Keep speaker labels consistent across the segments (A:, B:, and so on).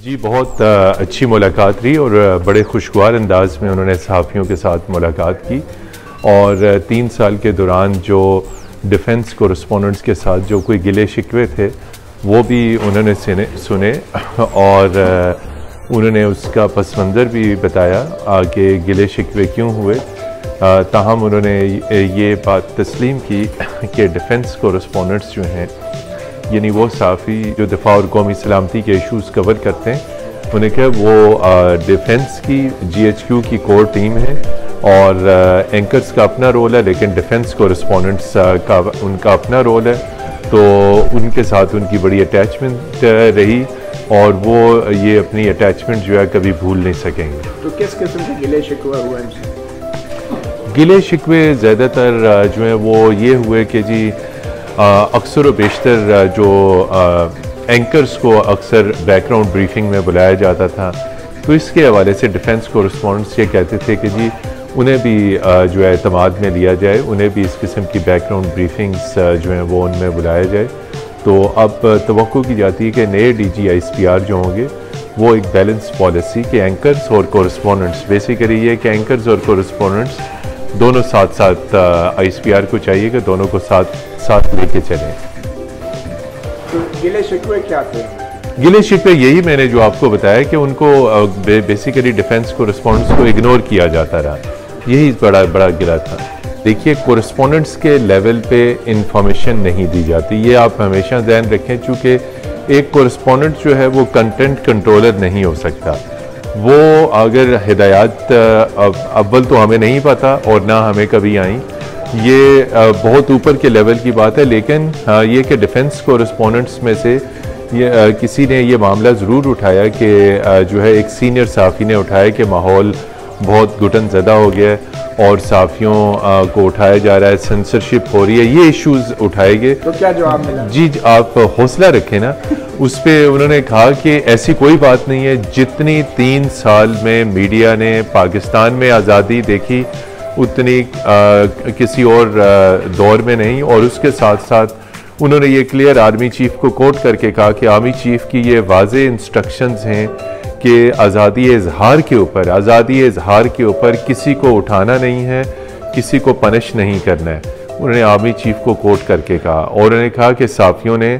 A: जी बहुत अच्छी मुलाकात रही और बड़े खुशगवार अंदाज में उन्होंने सहाफ़ियों के साथ मुलाकात की और 3 साल के दौरान जो डिफेंस कोरेस्पोंडेंट्स के साथ जो कोई गिले शिकवे थे वो भी उन्होंने सुने और उन्होंने उसका पस मंज़र भी बताया कि गिले शिकवे क्यों हुए। ताहम उन्होंने ये बात तस्लीम की कि डिफेंस कोरेस्पोंडेंट्स जो हैं यानी वो सहाफ़ी जो दिफा और कौमी सलामती के इशूज़ कवर करते हैं उन्हें कहा वो डिफेंस की GHQ की कोर टीम है और एंकर्स का अपना रोल है लेकिन डिफेंस कोरेस्पोंडेंट्स का उनका अपना रोल है। तो उनके साथ उनकी बड़ी अटैचमेंट रही और वो ये अपनी अटैचमेंट जो है कभी भूल नहीं सकेंगे।
B: तो किस किस्म के गिले शिकवा हुआ इनसे?
A: गिले शिकवे ज़्यादातर जो है वो ये हुए कि जी अक्सर व बेशतर जो एंकर्स को अक्सर बैकग्राउंड ब्रीफिंग में बुलाया जाता था तो इसके हवाले से डिफेंस कोरेस्पोंडेंट्स ये कहते थे कि जी उन्हें भी जो है एतमाद में लिया जाए, उन्हें भी इस किस्म की बैकग्राउंड ब्रीफिंग्स जो हैं वो उनमें बुलाया जाए। तो अब तवक्को की जाती है कि नए DG ISPR जो होंगे वो एक बैलेंस पॉलिसी के एंकर्स और कोरेस्पोंडेंट्स बेसिकली ये कि एंकर्स और कोरेस्पोंडेंट्स दोनों साथ साथ ISPR को चाहिए कि दोनों को साथ लेके चलें।
B: तो गिले शिकवे क्या थे?
A: गिले शिकवे यही मैंने जो आपको बताया कि उनको बेसिकली डिफेंस कोरेस्पोंडेंट्स को इग्नोर किया जाता रहा, यही बड़ा गिला था। देखिए कोरेस्पोंडेंट्स के लेवल पे इंफॉर्मेशन नहीं दी जाती, ये आप हमेशा ध्यान रखें, चूँकि एक कोरेस्पोंडेंट जो है वो कंटेंट कंट्रोलर नहीं हो सकता। वो अगर हिदायत अव्वल तो हमें नहीं पता और ना हमें कभी आई, ये बहुत ऊपर के लेवल की बात है। लेकिन ये कि डिफेंस कोरेस्पोंडेंट्स में से ये किसी ने ये मामला ज़रूर उठाया कि जो है एक सीनियर सहाफ़ी ने उठाया कि माहौल बहुत घुटन ज़दा हो गया है और सहाफ़ियों को उठाया जा रहा है, सेंसरशिप हो रही है, ये इश्यूज़ उठाए गए।
B: तो क्या जवाब मिला?
A: जी आप हौसला रखें ना। उस पर उन्होंने कहा कि ऐसी कोई बात नहीं है, जितनी 3 साल में मीडिया ने पाकिस्तान में आज़ादी देखी उतनी किसी और दौर में नहीं। और उसके साथ साथ उन्होंने ये क्लियर आर्मी चीफ को कोट करके कहा कि आर्मी चीफ की ये वाज़े इंस्ट्रक्शंस हैं कि आज़ादी इजहार के ऊपर किसी को उठाना नहीं है, किसी को पनिश नहीं करना है। उन्होंने आर्मी चीफ को कोट करके कहा और उन्होंने कहा कि सहाफ़ियों ने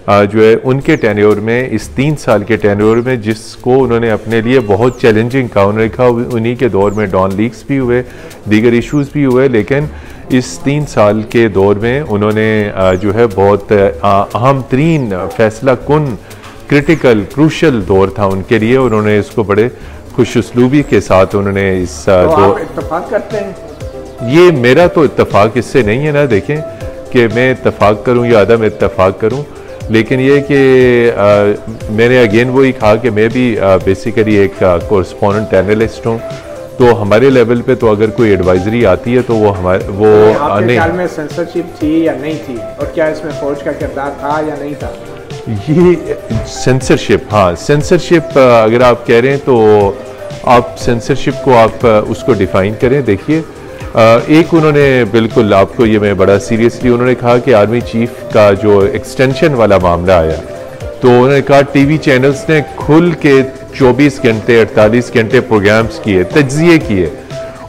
A: जो है उनके टेन्योर में, इस 3 साल के टेन्योर में, जिसको उन्होंने अपने लिए बहुत चैलेंजिंग कहा, उन्होंने कहा उन्हीं के दौर में डॉन लीक्स भी हुए, दीगर इश्यूज़ भी हुए, लेकिन इस 3 साल के दौर में उन्होंने जो है बहुत अहम तरीन फैसला कुन क्रूशल दौर था उनके लिए। उन्होंने इसको बड़े खुश उसलूबी के साथ उन्होंने इस
B: आप इत्तफाक करते हैं?
A: ये मेरा तो इत्तफाक इससे नहीं है ना, देखें कि मैं इत्तफाक करूं या अदम इत्तफाक करूं, लेकिन ये कि मैंने अगेन वही कहा कि मैं भी बेसिकली एक कोरेस्पोंडेंट एनालिस्ट हूँ। तो हमारे लेवल पे तो अगर कोई एडवाइजरी आती है तो वो
B: आपके ख्याल में सेंसरशिप थी या नहीं थी, और क्या इसमें फौज का किरदार था या नहीं था?
A: ये सेंसरशिप, हाँ सेंसरशिप अगर आप कह रहे हैं तो आप सेंसरशिप को आप उसको डिफाइन करें। देखिए एक उन्होंने बिल्कुल आपको ये मैं बड़ा सीरियसली उन्होंने कहा कि आर्मी चीफ का जो एक्सटेंशन वाला मामला आया तो उन्होंने कहा टीवी चैनल्स ने खुल के 24 घंटे 48 घंटे प्रोग्राम्स किए, तज्जिए किए,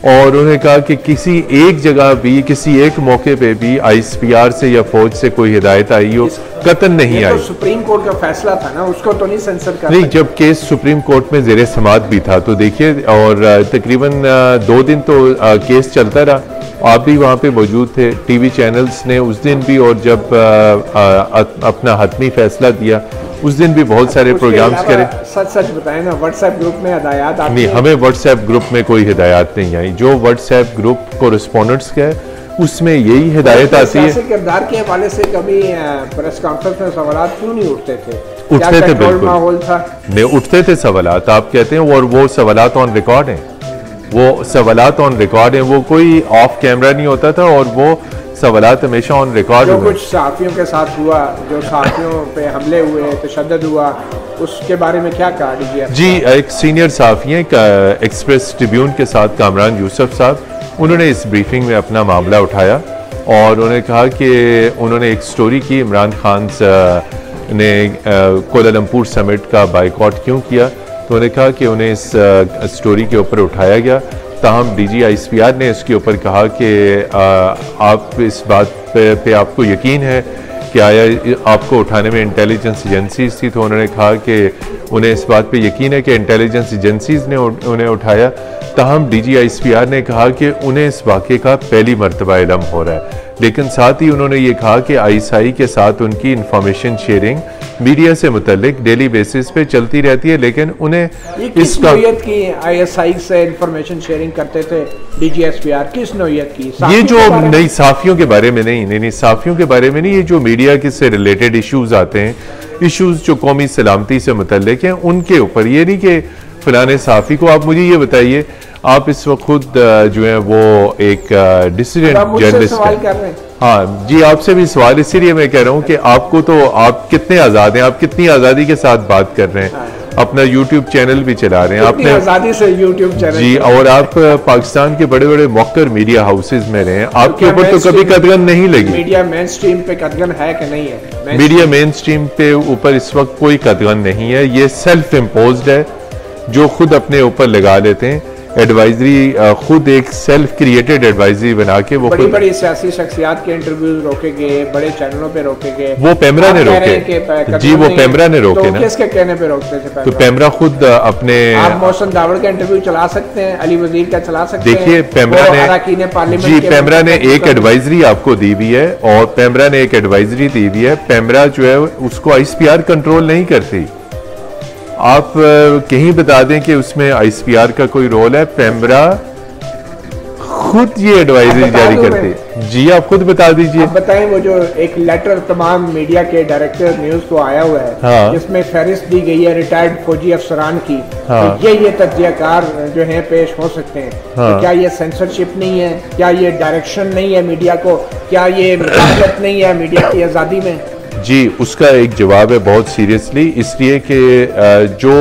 A: और उन्होंने कहा कि किसी एक जगह भी, किसी एक मौके पे भी ISPR से या फौज से कोई हिदायत आई हो, कतन नहीं आई।
B: तो सुप्रीम कोर्ट का फैसला था ना, उसको तो नहीं सेंसर कर
A: नहीं, जब केस सुप्रीम कोर्ट में ज़ेरे समाअत भी था तो देखिए, और तकरीबन 2 दिन तो केस चलता रहा, आप भी वहाँ पे मौजूद थे। टीवी चैनल्स ने उस दिन भी, और जब अपना हतमी फैसला दिया उस दिन भी बहुत सारे प्रोग्राम्स करे।
B: सच बताएं ना, व्हाट्सएप ग्रुप में हिदायत आती
A: नहीं, हमें व्हाट्सएप ग्रुप में कोई हिदायत नहीं आई। जो व्हाट्सएप ग्रुप कोरेस्पोंडेंट्स का है उसमें यही हिदायत आती है।
B: किरदार के हवाले से कभी प्रेस कॉन्फ्रेंस में सवाल क्यों नहीं उठते थे?
A: उठते थे, बिल्कुल
B: माहौल था,
A: नहीं उठते थे सवालात, आप कहते हैं, और वो सवालात ऑन रिकॉर्ड हैं, वो सवालात ऑन रिकॉर्ड हैं, वो कोई ऑफ कैमरा नहीं होता था और वो सवालात हमेशा ऑन रिकॉर्ड।
B: जो कुछ सहाफ़ियों के साथ हुआ, जो सहाफ़ियों पे हमले हुए, तशद्दुद हुआ, उसके बारे में क्या कहा DG?
A: जी एक सीनियर सहाफ़ी हैं एक्सप्रेस ट्रिब्यून के साथ कामरान यूसुफ साहब, उन्होंने इस ब्रीफिंग में अपना मामला उठाया और उन्होंने कहा कि उन्होंने एक स्टोरी की इमरान खान ने कोलालमपुर समिट का बाइकआउट क्यों किया, तो उन्होंने कहा कि उन्हें इस स्टोरी के ऊपर उठाया गया। ताहम DGISPR ने इसके ऊपर कहा कि आप इस बात पे आपको यकीन है कि आया आपको उठाने में इंटेलिजेंस एजेंसीज थी, तो उन्होंने कहा कि उन्हें इस बात पे यकीन है कि इंटेलिजेंस एजेंसीज ने उन्हें उठाया। ताहम DGISPR ने कहा कि उन्हें इस वाक़े का पहली मरतबा इल्म हो रहा है, लेकिन साथ ही उन्होंने ये कहा कि ISI के साथ उनकी इंफॉर्मेशन शेयरिंग मीडिया से मुतल्लिक डेली बेसिस पे चलती रहती है, लेकिन उन्हें
B: किस नौयत की ISI से इंफॉर्मेशन शेयरिंग करते थे DGISPR, किस नौयत की?
A: ये जो नई साफियों के बारे में नहीं साफियों के बारे में नहीं, ये जो मीडिया के से रिलेटेड इश्यूज आते हैं, इश्यूज जो कौमी सलामती से मुतल्लिक हैं, उनके ऊपर। ये नहीं कि फलाने साफी को। आप मुझे ये बताइए, आप इस वक्त खुद जो है वो एक डिसिडेंट जर्नलिस्ट हैं। हाँ जी, आपसे भी सवाल इसीलिए मैं कह रहा हूँ कि आपको तो आप कितने आज़ाद हैं, आप कितनी आज़ादी के साथ बात कर रहे हैं, अपना YouTube चैनल भी चला रहे हैं, आपने
B: आज़ादी से YouTube चैनल
A: जी, और आप पाकिस्तान के बड़े बड़े मौकर मीडिया हाउसेज में रहे हैं, आपके ऊपर तो कभी कदगन नहीं लगी।
B: मीडिया मेन स्ट्रीम पे कदगन है कि नहीं है?
A: मीडिया मेन स्ट्रीम पे ऊपर इस वक्त कोई कदगन नहीं है, ये सेल्फ इम्पोज्ड है, जो खुद अपने ऊपर लगा लेते हैं। एडवाइजरी खुद एक सेल्फ क्रिएटेड एडवाइजरी बना के वो
B: बड़ी बड़ी सियासी शख्सियात के इंटरव्यूज रोके गए, बड़े चैनलों पे रोके गए।
A: वो पैमरा ने रोके जी, वो पैमरा ने रोके ना।
B: किसके कहने पे रोकते थे?
A: तो पैमरा खुद अपने
B: आप मोहसिन दावड़ का इंटरव्यू चला सकते हैं, अली वजीर का चला सकते हैं।
A: देखिए पैमरा ने जी, पैमरा ने एक एडवाइजरी आपको दी हुई है, और पैमरा ने एक एडवाइजरी दी हुई है। पैमरा जो है उसको ISPR कंट्रोल नहीं करती। आप कहीं बता दें कि उसमें ISPR का कोई रोल है? पैमरा खुद ये एडवाइजरी जारी करती है। जी, आप खुद बता दीजिए।
B: बताएं, वो जो एक लेटर तमाम मीडिया के डायरेक्टर न्यूज को आया हुआ है,
A: हाँ।
B: जिसमें फहरिस्त दी गई है रिटायर्ड फौजी अफसरान की,
A: हाँ।
B: तो ये तज्जियाकार जो है पेश हो सकते हैं।
A: हाँ।
B: तो क्या ये सेंसरशिप नहीं है? क्या ये डायरेक्शन नहीं है मीडिया को? क्या ये मुदाखलत नहीं है मीडिया की आज़ादी में?
A: जी, उसका एक जवाब है बहुत सीरियसली, इसलिए कि जो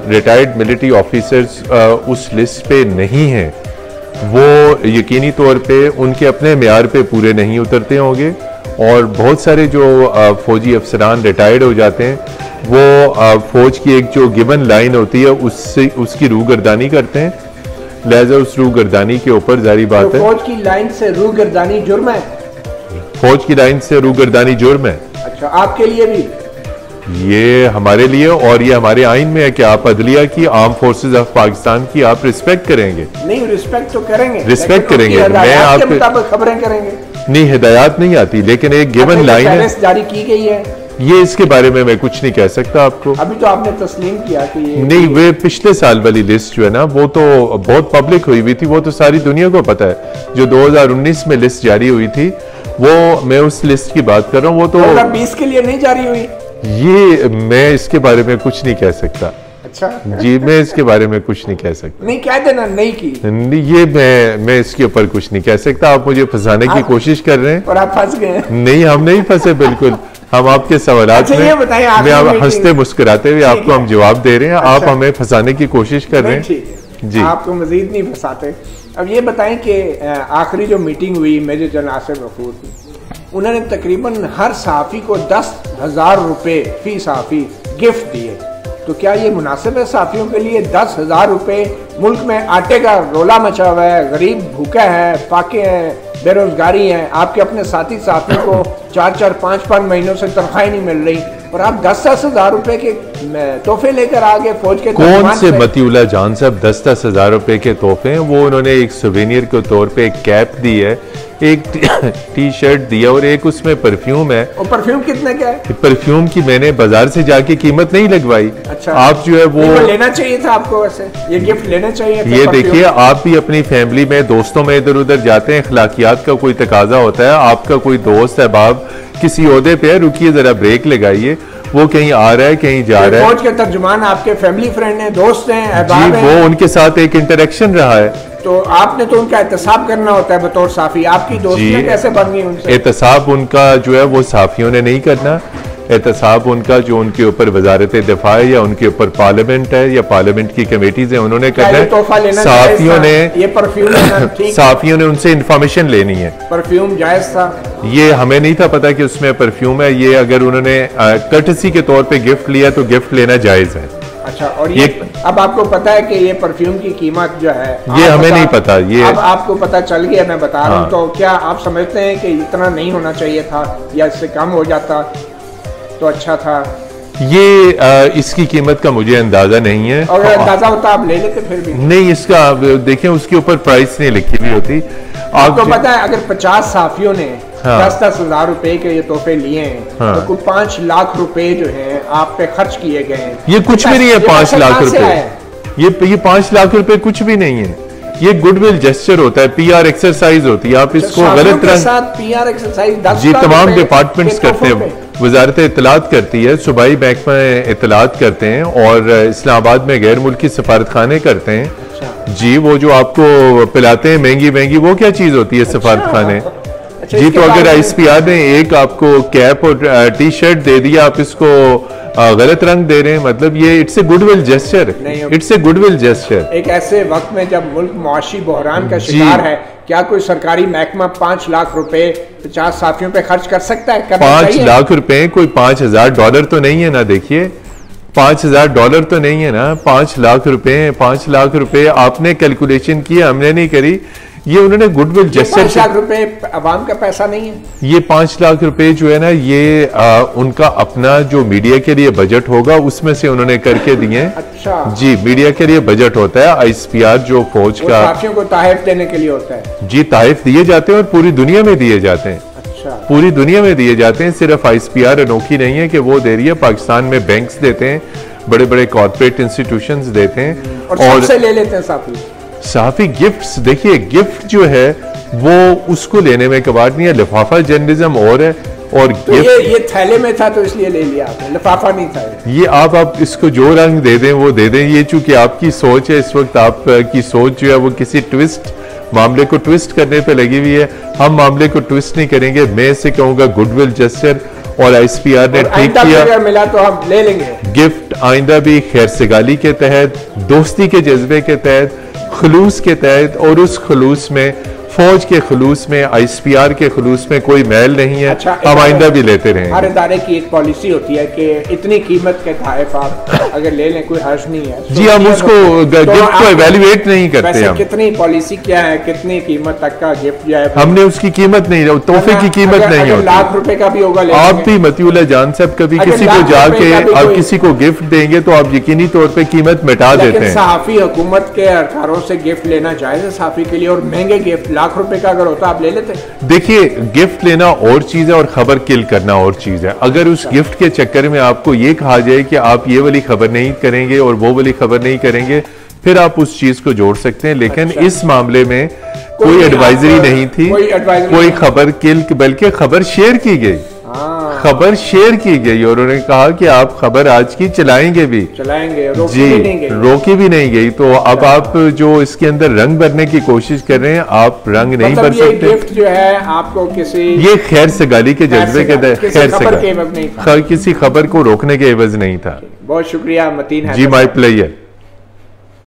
A: रिटायर्ड मिलिट्री ऑफिसर्स उस लिस्ट पे नहीं हैं, वो यकीनी तौर पे उनके अपने मेयार पे पूरे नहीं उतरते होंगे, और बहुत सारे जो फौजी अफसरान रिटायर्ड हो जाते हैं, वो फौज की एक जो गिवन लाइन होती है उससे उसकी रूगर्दानी करते हैं। लिहाजा उस रूगर्दानी के ऊपर जारी बात है,
B: फौज की लाइन से रूगर्दानी जुर्म है।
A: फौज की लाइन से रूगर्दानी जुर्म है।
B: अच्छा, आपके लिए भी?
A: ये हमारे लिए, और ये हमारे आइन में है कि आप अदलिया की, आर्म फोर्सेस ऑफ पाकिस्तान की आप रिस्पेक्ट करेंगे।
B: नहीं, रिस्पेक्ट तो करेंगे,
A: रिस्पेक्ट करेंगे, मैं आपके
B: मुताबिक खबरें करेंगे।
A: नहीं, हिदायत नहीं आती, लेकिन एक गिवन लाइन है
B: जारी की गई है।
A: ये इसके बारे में मैं कुछ नहीं कह सकता आपको।
B: अभी तो आपने तस्लीम किया कि ये
A: नहीं, वे पिछले साल वाली लिस्ट जो है ना, वो तो बहुत पब्लिक हुई हुई थी, वो तो सारी दुनिया को पता है। जो 2019 में लिस्ट जारी हुई थी, वो मैं उस लिस्ट की बात कर रहा हूँ, वो तो
B: 2020 के लिए नहीं जारी हुई।
A: ये मैं इसके बारे में कुछ नहीं कह सकता।
B: अच्छा
A: जी, मैं इसके बारे में कुछ नहीं कह सकता।
B: नहीं कह देना, नहीं की।
A: नहीं, ये मैं इसके ऊपर कुछ नहीं कह सकता। आप मुझे फंसाने की कोशिश कर रहे हैं
B: और आप फंस गए।
A: नहीं, हम नहीं फंसे, बिल्कुल। हम आपके सवालात में मैं हंसते मुस्कुराते हुए आपको हम जवाब दे रहे हैं। आप हमें फंसाने की कोशिश कर रहे हैं।
B: जी, आपको मजीद नहीं फंसाते। अब ये बताएं कि आखिरी जो मीटिंग हुई मेजर जनरल आसिफ गफूर की, उन्होंने तकरीबन हर सहाफ़ी को 10,000 रुपए फी सहाफ़ी गिफ्ट दिए। तो क्या ये मुनासिब है सहाफ़ियों के लिए? 10,000 रुपए। मुल्क में आटे का रोला मचा हुआ है, गरीब भूखे हैं, फाके हैं, बेरोजगारी है। आपके अपने साथी साथियों को 4-4, 5-5 महीनों से तनख्वाही नहीं मिल रही, और आप 10,000 रुपए के तोहफे लेकर आ गए फौज के।
A: कौन से मतीउल्लाह जान साहब 10,000 रुपए के तोहफे हैं? वो उन्होंने एक सुवेनियर के तौर पे एक कैप दी है, एक टी शर्ट दिया, और एक उसमें परफ्यूम है।
B: और परफ्यूम कितने का है?
A: परफ्यूम की मैंने बाजार से जाके कीमत नहीं लगवाई।
B: अच्छा,
A: आप जो है वो
B: लेना चाहिए था आपको, वैसे ये गिफ्ट लेना चाहिए था।
A: ये देखिए, आप भी अपनी फैमिली में, दोस्तों में इधर उधर जाते हैं, अखलाकियात का कोई तकाजा होता है। आपका कोई दोस्त है, बाप किसी ओहदे पे है, रुकिए जरा ब्रेक लगाइए, वो कहीं आ रहा है, कहीं जा रहा है।
B: फौज के तर्जुमान आपके फैमिली फ्रेंड हैं, दोस्त हैं,
A: अहबाब हैं। वो उनके साथ एक इंटरेक्शन रहा है,
B: तो आपने तो उनका एहतसाब करना होता है बतौर साफी। आपकी दोस्तियां कैसे बन गई उनसे?
A: एहतसाब उनका जो है वो साफियों ने नहीं करना। एहतसाब उनका जो उनके ऊपर वजारत दिफा है, या उनके ऊपर पार्लियामेंट है, या पार्लियामेंट की कमेटीज है, उन्होंने करना है। साफियों ने
B: ये परफ्यूम
A: साफियों ने उनसे इंफॉर्मेशन लेनी है।
B: परफ्यूम जायज था?
A: ये हमें नहीं था पता कि उसमें परफ्यूम है। ये अगर उन्होंने कर्टसी के तौर पे गिफ्ट लिया तो गिफ्ट लेना जायज है।
B: अच्छा, और ये अब आपको पता है कि ये परफ्यूम की कीमत जो है
A: ये हमें नहीं पता, ये
B: अब आपको पता चल गया, मैं बता रहा हूँ। तो क्या आप समझते हैं कि इतना नहीं होना चाहिए था या इससे कम हो जाता तो अच्छा था?
A: ये इसकी कीमत का मुझे अंदाजा नहीं है।
B: और अंदाजा होता आप ले लेते फिर भी
A: नहीं, इसका देखें उसके ऊपर प्राइस नहीं लिखी हुई होती।
B: आपको पता है अगर 50 साफियों ने 10-10 हजार रुपए के ये तोहफे लिए हैं तो कुल 5 लाख रुपए जो हैं आप पे खर्च किए गए हैं।
A: ये कुछ भी नहीं है 5 लाख रुपए, ये 5 लाख रुपए कुछ भी नहीं है। ये गुडविल जेस्चर होता है, पीआर एक्सरसाइज होती है। आप इसको गलत रंग
B: पीआर एक्सरसाइज
A: जी तमाम डिपार्टमेंट्स करते हैं। वजारत इत्तलात करती है, सूबाई महकमा इत्तलात करते हैं और इस्लामाबाद में गैर मुल्की सफारत खाने करते हैं।
B: अच्छा।
A: जी वो जो आपको पिलाते हैं महंगी महंगी, वो क्या चीज होती है सफारत खाने?
B: अच्छा,
A: जी तो अगर ISPR ने एक आपको कैप और टी शर्ट दे दिया, आप इसको गलत रंग दे रहे हैं, मतलब ये it's a goodwill gesture, it's a goodwill gesture.
B: एक ऐसे वक्त में जब मुल्क मुआशी बहरान का शिकार है, क्या कोई सरकारी महकमा 5 लाख रुपए 50 साथियों पे खर्च कर सकता है?
A: 5 लाख रुपए कोई $5,000 तो नहीं है ना। देखिए $5,000 तो नहीं है ना, 5 लाख रुपए। 5 लाख रुपए आपने कैलकुलेशन की, हमने नहीं करी। ये उन्होंने गुडविल जेस्चर।
B: 5 लाख रुपए अवाम का पैसा नहीं है।
A: ये 5 लाख रुपए जो है ना, ये उनका अपना जो मीडिया के लिए बजट होगा उसमें से उन्होंने करके दिए।
B: अच्छा
A: जी, मीडिया के लिए बजट होता है। ISPR जो फौज का
B: साथियों को तहफ़ देने के लिए होता है।
A: जी, तहफ़ दिए जाते हैं और पूरी दुनिया में दिए जाते हैं।
B: अच्छा,
A: पूरी दुनिया में दिए जाते हैं। सिर्फ ISPR अनोखी नहीं है कि वो दे रही है। पाकिस्तान में बैंक्स देते हैं, बड़े बड़े कॉर्पोरेट इंस्टीट्यूशंस देते हैं
B: और सबसे ले लेते हैं
A: साफी गिफ्ट्स। देखिए गिफ्ट जो है वो उसको लेने में कबाड़ नहीं है। लिफाफा जर्नलिज्म और है और
B: तो ये थैले में था तो इसलिए ले लिया आपने, लिफाफा नहीं था
A: ये। आप इसको जो रंग दे दें वो दे दें। ये चूंकि आपकी सोच है, इस वक्त आपकी सोच जो है वो किसी ट्विस्ट मामले को ट्विस्ट करने पे लगी हुई है। हम मामले को ट्विस्ट नहीं करेंगे। मैं इसे कहूंगा गुडविल जेस्चर और ISPR ने ठीक किया।
B: अगर मिला तो हम ले लेंगे
A: गिफ्ट। आइंदा भी खैर सगाली के तहत, दोस्ती के जज्बे के तहत, खुलूस के तहत, और उस खुलूस में फौज के खुलूस में ISPR के खुलूस में कोई मैल नहीं है।
B: अच्छा,
A: हम आइंदा भी लेते रहेंगे।
B: हर इदारे की एक पॉलिसी होती है कि इतनी कीमत के तहफ़ आप अगर ले लें कोई हर्ज नहीं है।
A: जी, हम उसको गिफ्ट को एवेल्युएट नहीं करते। हम
B: कितनी पॉलिसी क्या है, कितनी कीमत तक का गिफ्ट जो है
A: हमने उसकी कीमत नहीं, तोहफे की कीमत नहीं होती।
B: लाख रुपए का भी होगा।
A: आप भी मतीउल्लाह जान साहब कभी किसी को जाके आप किसी को गिफ्ट देंगे तो आप यकीनी तौर पे कीमत मिटा देते हैं।
B: सहाफी हुकूमत के अहकारों से गिफ्ट लेना जायज है सहाफी के लिए, और महंगे गिफ्ट लाख रुपए का अगर होता आप ले लेते।
A: देखिए गिफ्ट लेना और चीज है और खबर किल करना और चीज है। अगर उस गिफ्ट के चक्कर में आपको ये कहा जाए कि आप ये वाली खबर नहीं करेंगे और वो वाली खबर नहीं करेंगे, फिर आप उस चीज को जोड़ सकते हैं। लेकिन इस मामले में कोई एडवाइजरी नहीं थी, कोई खबर किल, बल्कि खबर शेयर की गई। खबर शेयर की गई और उन्होंने कहा कि आप खबर आज की चलाएंगे भी,
B: रोकी भी नहीं गई।
A: रोकी भी नहीं गई। तो अब आप जो इसके अंदर रंग भरने की कोशिश कर रहे हैं, आप रंग नहीं भर सकते।
B: गिफ्ट जो है आपको किसी
A: ये खैर सगाली के जज्बे के तहत खैर
B: सगाली, किसी खबर को
A: रोकने के एवज नहीं था।
B: बहुत शुक्रिया मतीन है
A: जी, माय प्लेयर।